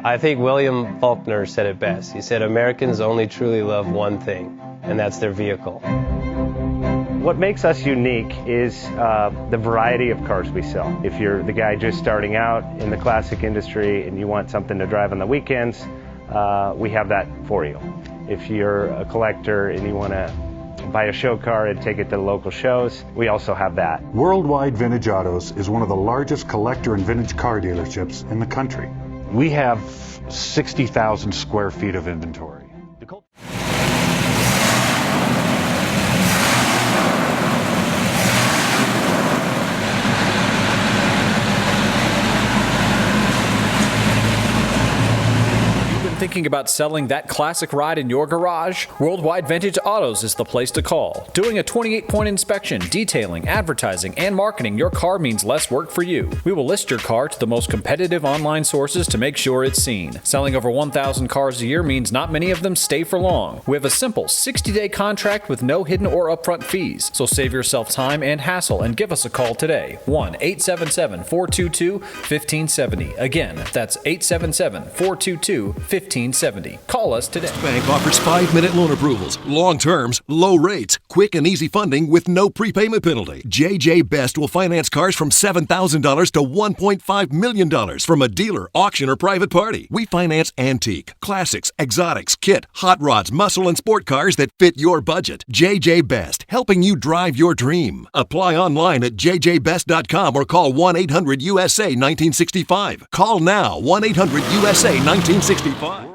I think William Faulkner said it best. He said, Americans only truly love one thing, and that's their vehicle. What makes us unique is the variety of cars we sell. If you're the guy just starting out in the classic industry and you want something to drive on the weekends, we have that for you. If you're a collector and you want to buy a show car and take it to the local shows, we also have that. Worldwide Vintage Autos is one of the largest collector and vintage car dealerships in the country. We have 60,000 square feet of inventory. Thinking about selling that classic ride in your garage? Worldwide Vintage Autos is the place to call. Doing a 28-point inspection, detailing, advertising, and marketing your car means less work for you. We will list your car to the most competitive online sources to make sure it's seen. Selling over 1,000 cars a year means not many of them stay for long. We have a simple 60-day contract with no hidden or upfront fees. So save yourself time and hassle and give us a call today. 1-877-422-1570. Again, that's 877-422-1570. Call us today. Bank offers 5-minute loan approvals, long terms, low rates, quick and easy funding with no prepayment penalty. JJ Best will finance cars from $7,000 to $1.5 million from a dealer, auction, or private party. We finance antique, classics, exotics, kit, hot rods, muscle, and sport cars that fit your budget. JJ Best, helping you drive your dream. Apply online at jjbest.com or call 1-800-USA-1965. Call now, 1-800-USA-1965.